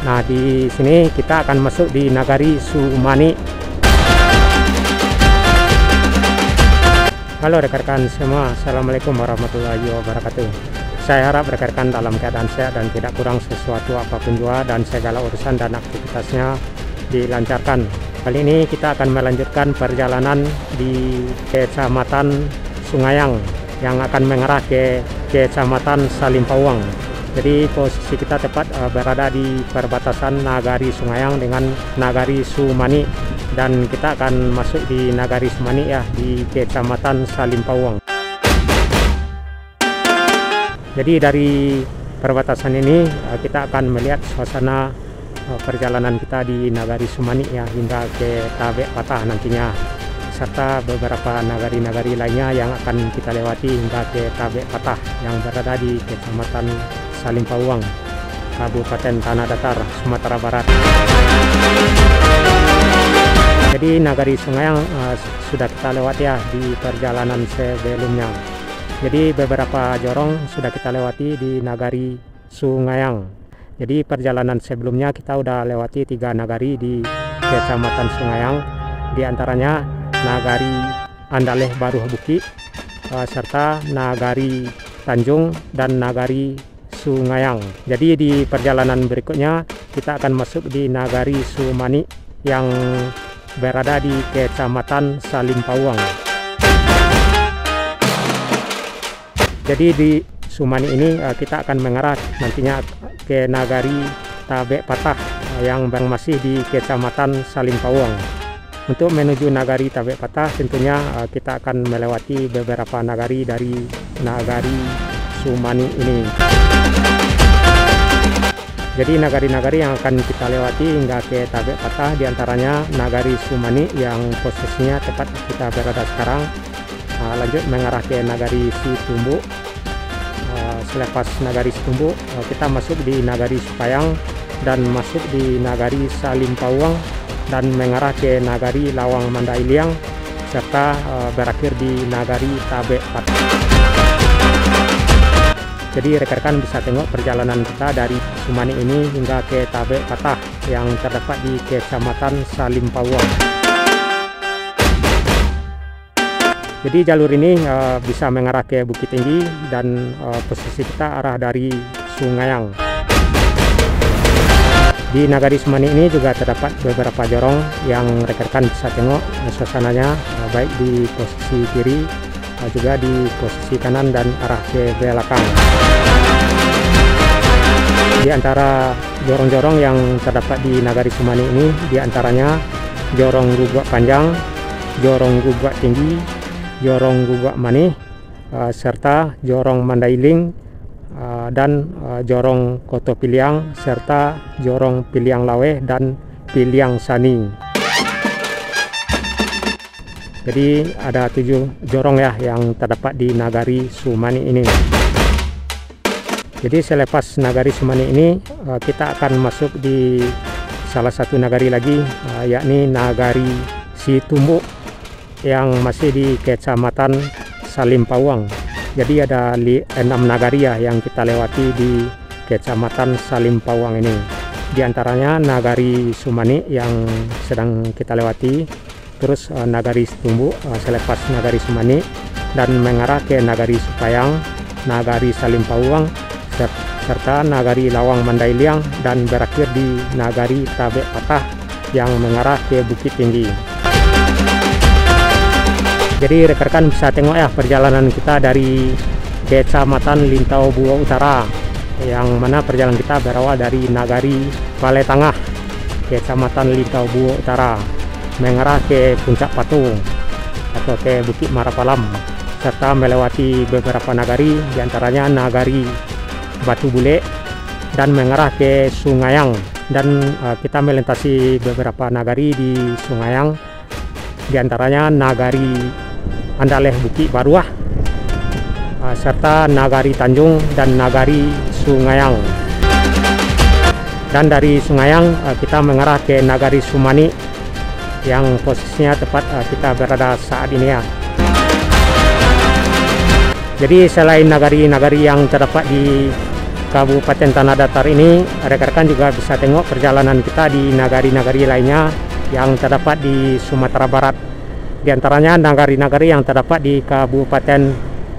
Nah, di sini kita akan masuk di Nagari Sumani. Halo rekan-rekan semua, Assalamualaikum warahmatullahi wabarakatuh. Saya harap rekan-rekan dalam keadaan sehat dan tidak kurang sesuatu apapun jua, dan segala urusan dan aktivitasnya dilancarkan. Kali ini kita akan melanjutkan perjalanan di Kecamatan Sungayang yang akan mengarah ke Kecamatan Salimpawang. Jadi posisi kita tepat berada di perbatasan Nagari Sungayang dengan Nagari Sumani, dan kita akan masuk di Nagari Sumani ya, di Kecamatan Salimpawang. Jadi dari perbatasan ini kita akan melihat suasana perjalanan kita di Nagari Sumani ya, hingga ke Tabek Patah nantinya, serta beberapa nagari-nagari lainnya yang akan kita lewati hingga ke Tabek Patah yang berada di Kecamatan Salimpawang, Kabupaten Tanah Datar, Sumatera Barat. Jadi Nagari Sungayang sudah kita lewati ya di perjalanan sebelumnya. Jadi beberapa jorong sudah kita lewati di Nagari Sungayang. Jadi perjalanan sebelumnya kita udah lewati 3 nagari di Kecamatan Sungayang, di antaranya Nagari Andaleh Baruh Buki, serta Nagari Tanjung dan Nagari Sungayang. Jadi di perjalanan berikutnya kita akan masuk di Nagari Sumani yang berada di Kecamatan Salimpawang. Jadi di Sumani ini kita akan mengarah nantinya ke Nagari Tabek Patah yang masih di Kecamatan Salimpawang. Untuk menuju Nagari Tabek Patah tentunya kita akan melewati beberapa nagari dari Nagari Sumani ini. Jadi nagari-nagari yang akan kita lewati hingga ke Tabek Patah diantaranya Nagari Sumani yang posisinya tepat kita berada sekarang. Lanjut mengarah ke Nagari Situmbu. Selepas Nagari Situmbu kita masuk di Nagari Supayang dan masuk di Nagari Salimpawang dan mengarah ke Nagari Lawang Mandailiang, serta berakhir di Nagari Tabek Patah. Jadi rekan-rekan bisa tengok perjalanan kita dari Sumani ini hingga ke Tabek Patah yang terdapat di Kecamatan Salimpawang. Jadi jalur ini bisa mengarah ke Bukit Tinggi, dan posisi kita arah dari Sungayang. Di Nagari Sumani ini juga terdapat beberapa jorong yang rekan-rekan bisa tengok suasananya, baik di posisi kiri juga di posisi kanan dan arah ke belakang. Di antara jorong-jorong yang terdapat di Nagari Sumani ini diantaranya Jorong Gugak Panjang, Jorong Gugak Tinggi, Jorong Gugak Manih, serta Jorong Mandailing, dan Jorong Koto Piliang, serta Jorong Piliang Lawe dan Piliang Sani. Jadi ada 7 jorong ya yang terdapat di Nagari Sumani ini. Jadi selepas Nagari Sumani ini kita akan masuk di salah satu nagari lagi, yakni Nagari Situmbu yang masih di Kecamatan Salimpawang. Jadi ada 6 nagari ya yang kita lewati di Kecamatan Salimpawang ini. Di antaranya Nagari Sumani yang sedang kita lewati, terus Nagari Situmbu selepas Nagari Sumani, dan mengarah ke Nagari Supayang, Nagari Salimpawang, serta Nagari Lawang Mandailiang, dan berakhir di Nagari Tabek Patah yang mengarah ke Bukit Tinggi. Jadi rekan-rekan bisa tengok ya perjalanan kita dari Kecamatan Lintau Buo Utara, yang mana perjalanan kita berawal dari Nagari Balai Tengah, Kecamatan Lintau Buo Utara, mengarah ke Puncak Patung atau ke Bukit Marapalam, serta melewati beberapa nagari diantaranya Nagari Batu Bule, dan mengarah ke Sungayang. Dan kita melintasi beberapa nagari di Sungayang, diantaranya Nagari Andaleh Buki Baruah, serta Nagari Tanjung dan Nagari Sungayang. Dan dari Sungayang kita mengarah ke Nagari Sumani yang posisinya tepat kita berada saat ini ya. Jadi selain nagari-nagari yang terdapat di Kabupaten Tanah Datar ini, rekan-rekan juga bisa tengok perjalanan kita di nagari-nagari lainnya yang terdapat di Sumatera Barat. Di antaranya nagari-nagari yang terdapat di Kabupaten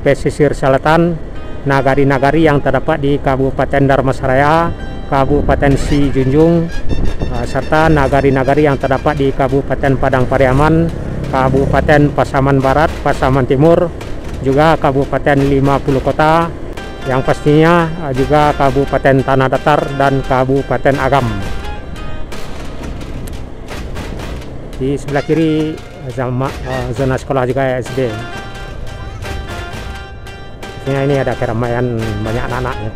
Pesisir Selatan, nagari-nagari yang terdapat di Kabupaten Dharmasraya, Kabupaten Sijunjung, serta nagari-nagari yang terdapat di Kabupaten Padang Pariaman, Kabupaten Pasaman Barat, Pasaman Timur, juga Kabupaten 50 Kota, yang pastinya juga Kabupaten Tanah Datar dan Kabupaten Agam. Di sebelah kiri zona sekolah juga SD. Ini ada keramaian banyak anak-anaknya.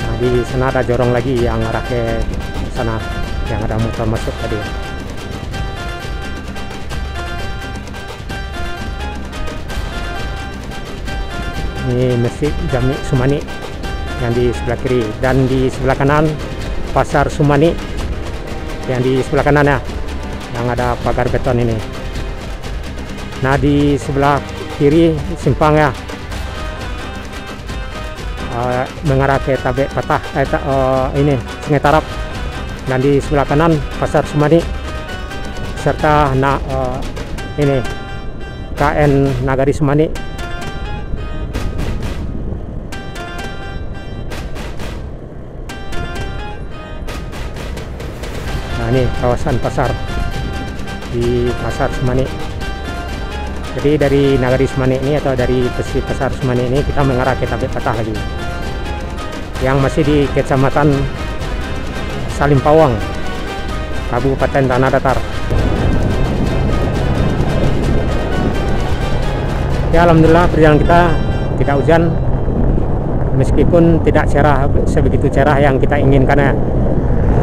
Nah, di sana ada jorong lagi yang arah ke sana, yang ada motor masuk tadi. Ini Masjid Jami Sumani yang di sebelah kiri, dan di sebelah kanan Pasar Sumani yang di sebelah kanan ya, yang ada pagar beton ini. Nah, di sebelah kiri simpang ya, mengarah ke Tabek Patah, ini Sungai Tarap, dan di sebelah kanan Pasar Sumani serta ini KN Nagari Sumani. Nah, ini kawasan pasar di Pasar Sumani. Jadi dari Nagari Sumani ini atau dari Pasar Sumani ini kita mengarah ke Tabek Patah lagi, yang masih di Kecamatan Salim Pawang, Kabupaten Tanah Datar. Ya, alhamdulillah perjalanan kita tidak hujan, meskipun tidak cerah sebegitu cerah yang kita inginkan ya,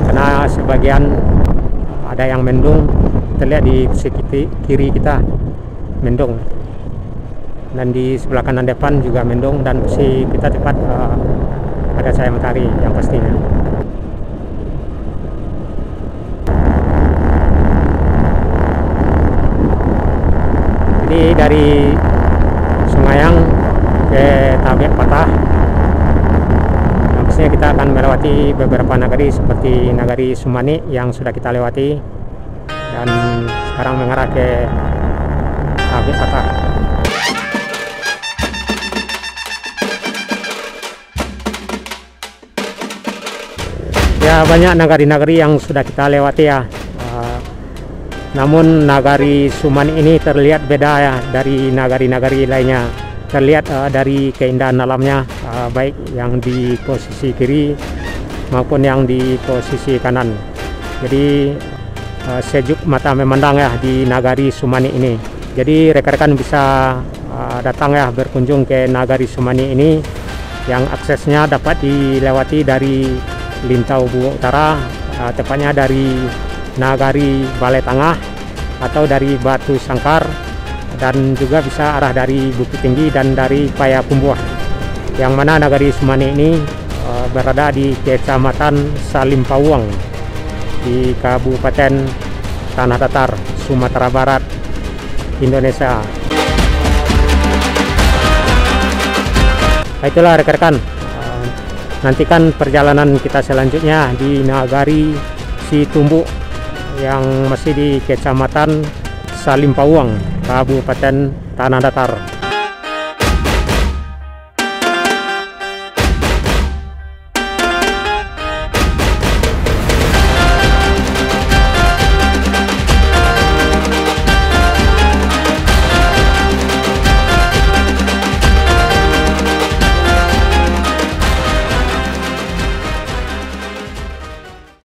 karena sebagian ada yang mendung, terlihat di sisi kiri kita mendung, dan di sebelah kanan depan juga mendung, dan posisi kita tepat ada cahaya matahari yang pastinya. Jadi dari Sungayang ke Tabek Patah, kita akan melewati beberapa nagari seperti Nagari Sumani yang sudah kita lewati, dan sekarang mengarah ke Tabek Patah. Ya, banyak nagari-nagari yang sudah kita lewati ya, namun Nagari Sumani ini terlihat beda ya dari nagari-nagari lainnya. Terlihat dari keindahan alamnya, baik yang di posisi kiri maupun yang di posisi kanan. Jadi sejuk mata memandang ya di Nagari Sumani ini. Jadi rekan-rekan bisa datang ya berkunjung ke Nagari Sumani ini, yang aksesnya dapat dilewati dari Lintau Buwo Utara, tepatnya dari Nagari Balai Tangah atau dari Batu Sangkar, dan juga bisa arah dari Bukit Tinggi dan dari Payakumbuh, yang mana Nagari Sumani ini berada di Kecamatan Salim Pawang di Kabupaten Tanah Datar, Sumatera Barat, Indonesia. Itulah rekan-rekan, nantikan perjalanan kita selanjutnya di Nagari Situmbuk yang masih di Kecamatan Salim Pawang, Kabupaten Tanah Datar.